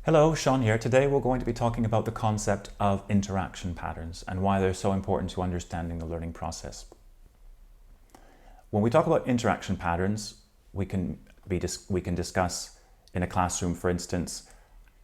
Hello, Sean here. Today we're going to be talking about the concept of interaction patterns and why they're so important to understanding the learning process. When we talk about interaction patterns, we can discuss in a classroom, for instance,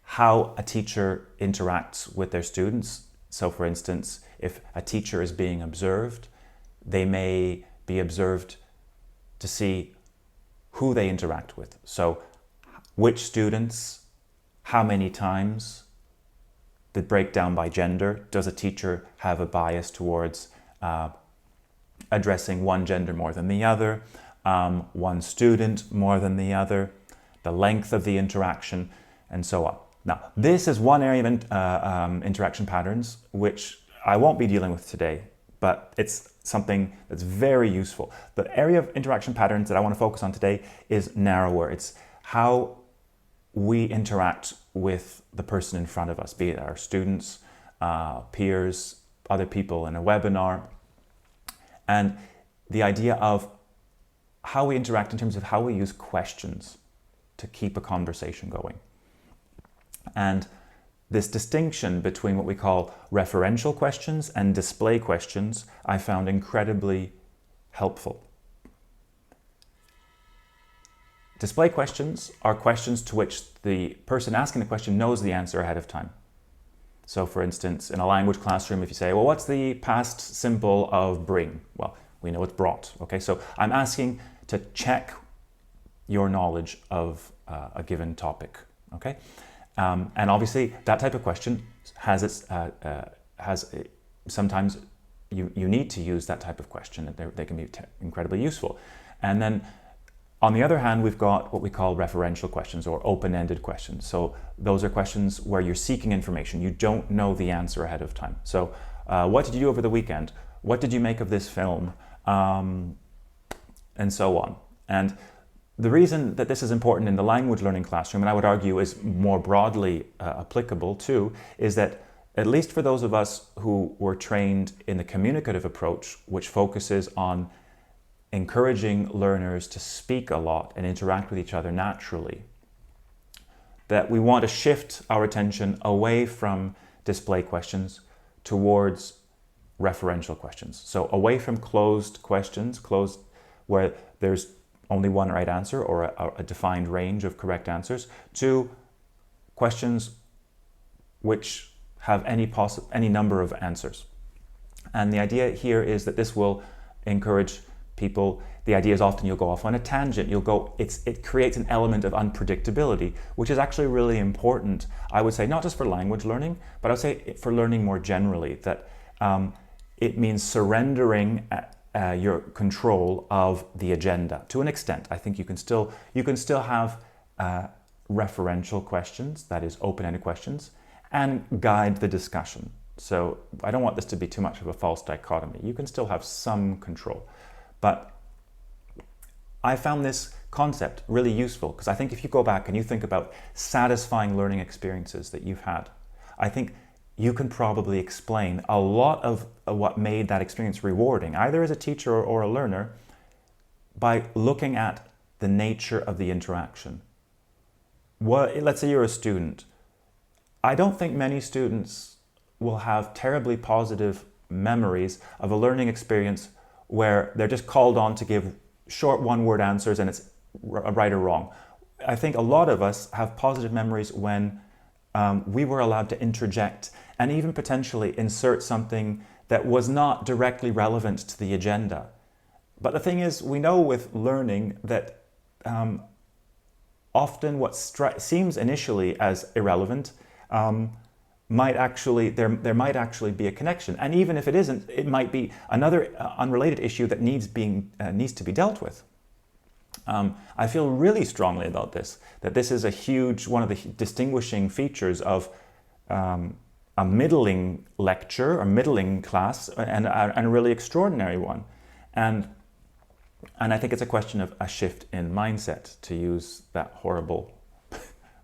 how a teacher interacts with their students. So for instance, if a teacher is being observed, they may be observed to see who they interact with. So which students, how many times, the breakdown by gender. Does a teacher have a bias towards addressing one gender more than the other, one student more than the other, the length of the interaction, and so on. Now, this is one area of interaction patterns which I won't be dealing with today, but it's something that's very useful. The area of interaction patterns that I want to focus on today is narrower. It's how we interact with the person in front of us, be it our students, peers, other people in a webinar, and the idea of how we interact in terms of how we use questions to keep a conversation going. And this distinction between what we call referential questions and display questions, I found incredibly helpful. Display questions are questions to which the person asking the question knows the answer ahead of time. So for instance, in a language classroom, if you say, well, what's the past simple of bring? Well, we know it's brought. Okay, so I'm asking to check your knowledge of a given topic. Okay, and obviously that type of question has sometimes you need to use that type of question, and they can be incredibly useful. And then on the other hand, we've got what we call referential questions or open-ended questions. So those are questions where you're seeking information. You don't know the answer ahead of time. So what did you do over the weekend? What did you make of this film? And so on. And the reason that this is important in the language learning classroom, and I would argue is more broadly applicable too, is that at least for those of us who were trained in the communicative approach, which focuses on encouraging learners to speak a lot and interact with each other naturally, that we want to shift our attention away from display questions towards referential questions. So away from closed questions, where there's only one right answer or a defined range of correct answers, to questions which have any number of answers. And the idea here is that this will encourage people. The idea is often you'll go off on a tangent. It creates an element of unpredictability, which is actually really important, I would say, not just for language learning, but I would say for learning more generally, that it means surrendering your control of the agenda to an extent. I think you can still have referential questions, that is open-ended questions, and guide the discussion. So I don't want this to be too much of a false dichotomy. You can still have some control. But I found this concept really useful because I think if you go back and you think about satisfying learning experiences that you've had, I think you can probably explain a lot of what made that experience rewarding, either as a teacher or a learner, by looking at the nature of the interaction. Let's say you're a student. I don't think many students will have terribly positive memories of a learning experience where they're just called on to give short one-word answers and it's right or wrong. I think a lot of us have positive memories when we were allowed to interject and even potentially insert something that was not directly relevant to the agenda. But the thing is, we know with learning that often what seems initially as irrelevant there might actually be a connection, and even if it isn't, it might be another unrelated issue that needs to be dealt with. I feel really strongly about this, that this is one of the distinguishing features of a middling lecture or middling class and a really extraordinary one, and I think it's a question of a shift in mindset, to use that horrible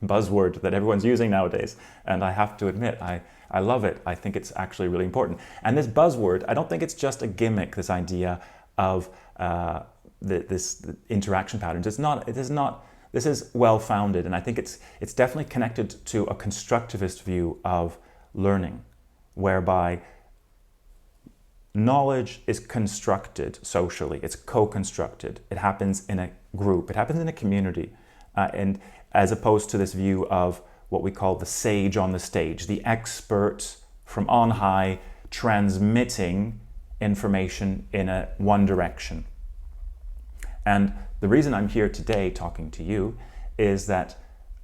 buzzword that everyone's using nowadays. And I have to admit, I love it. I think it's actually really important. And this buzzword, I don't think it's just a gimmick, this idea of this interaction patterns. It is not this is well-founded, and I think it's definitely connected to a constructivist view of learning, whereby knowledge is constructed socially, it's co-constructed, it happens in a group, it happens in a community, and as opposed to this view of what we call the sage on the stage, the expert from on high transmitting information in one direction. And the reason I'm here today talking to you is that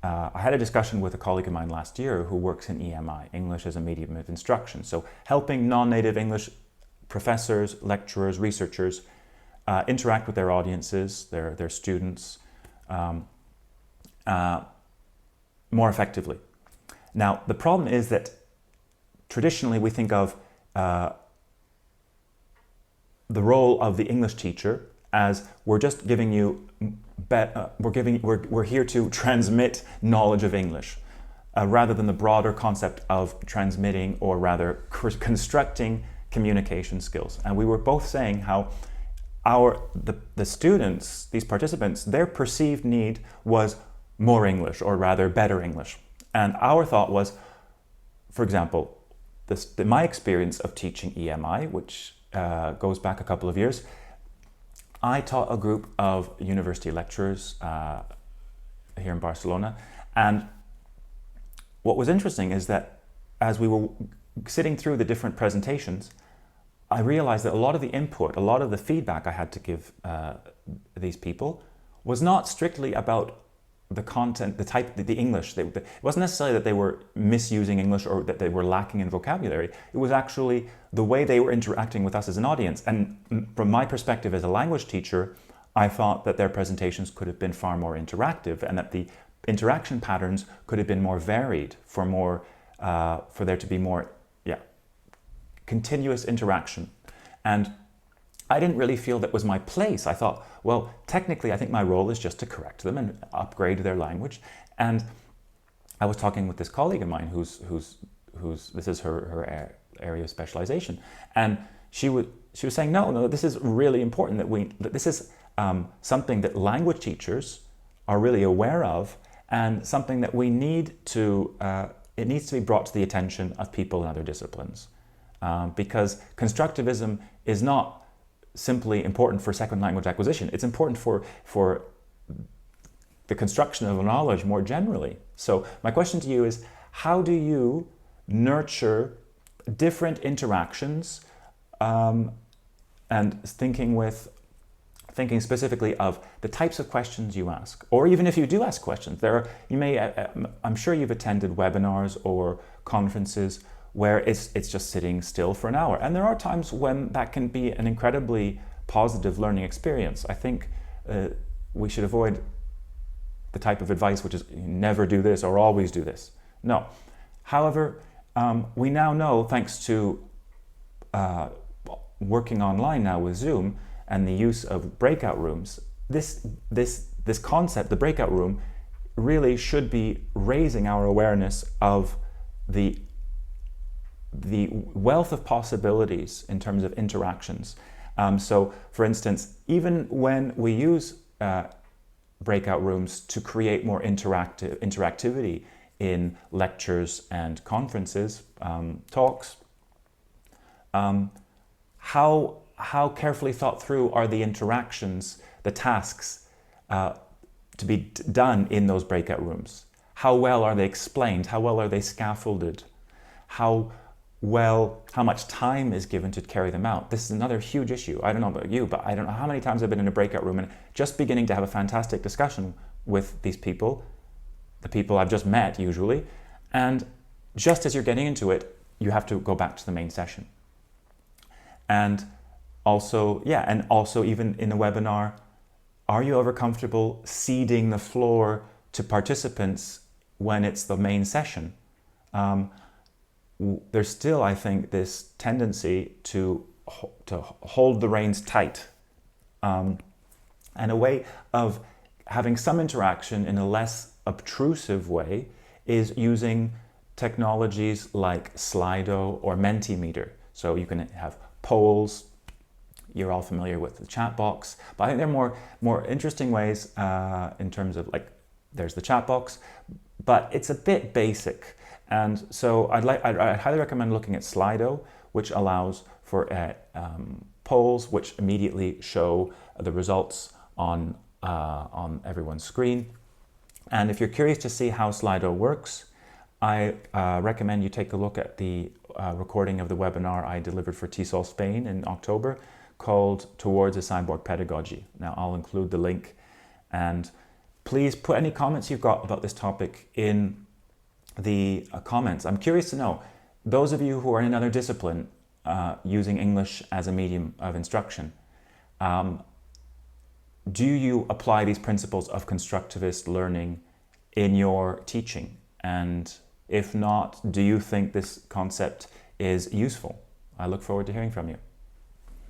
I had a discussion with a colleague of mine last year who works in EMI, English as a Medium of Instruction. So helping non-native English professors, lecturers, researchers interact with their audiences, their students more effectively. Now, the problem is that traditionally we think of the role of the English teacher as we're just giving you, we're here to transmit knowledge of English, rather than the broader concept of transmitting, or rather constructing communication skills. And we were both saying how the students, these participants, their perceived need was more English, or rather better English. And our thought was, for example, my experience of teaching EMI, which goes back a couple of years, I taught a group of university lecturers here in Barcelona, and what was interesting is that as we were sitting through the different presentations, I realized that a lot of the input, a lot of the feedback I had to give these people was not strictly about the content, the type, the English. It wasn't necessarily that they were misusing English or that they were lacking in vocabulary. It was actually the way they were interacting with us as an audience. And from my perspective as a language teacher, I thought that their presentations could have been far more interactive, and that the interaction patterns could have been more varied, for there to be more continuous interaction. And I didn't really feel that was my place. I thought, well, technically, I think my role is just to correct them and upgrade their language. And I was talking with this colleague of mine who's this is her area of specialization, and she was saying, no, this is really important, that this is something that language teachers are really aware of, and something that we need to it needs to be brought to the attention of people in other disciplines, because constructivism is not simply important for second language acquisition. It's important for the construction of knowledge more generally. So my question to you is, how do you nurture different interactions, and thinking specifically of the types of questions you ask, or even if you do ask questions, I'm sure you've attended webinars or conferences where it's just sitting still for an hour. And there are times when that can be an incredibly positive learning experience. I think we should avoid the type of advice which is never do this or always do this. No. However, we now know, thanks to working online now with Zoom and the use of breakout rooms, this concept, the breakout room, really should be raising our awareness of the wealth of possibilities in terms of interactions. So, for instance, even when we use breakout rooms to create more interactivity in lectures and conferences, talks, how carefully thought through are the interactions, the tasks to be done in those breakout rooms? How well are they explained? How well are they scaffolded? How much time is given to carry them out? This is another huge issue. I don't know about you, but I don't know how many times I've been in a breakout room and just beginning to have a fantastic discussion with these people, the people I've just met usually, and just as you're getting into it, you have to go back to the main session. And also even in a webinar, are you ever comfortable ceding the floor to participants when it's the main session? There's still, I think, this tendency to hold the reins tight. And a way of having some interaction in a less obtrusive way is using technologies like Slido or Mentimeter. So you can have polls. You're all familiar with the chat box, but I think there are more interesting ways in terms of like There's the chat box, but it's a bit basic. And so I'd highly recommend looking at Slido, which allows for polls which immediately show the results on everyone's screen. And if you're curious to see how Slido works, I recommend you take a look at the recording of the webinar I delivered for TESOL Spain in October called Towards a Cyborg Pedagogy. Now I'll include the link, and please put any comments you've got about this topic in the comments. I'm curious to know, those of you who are in another discipline using English as a medium of instruction, do you apply these principles of constructivist learning in your teaching? And if not, do you think this concept is useful? I look forward to hearing from you.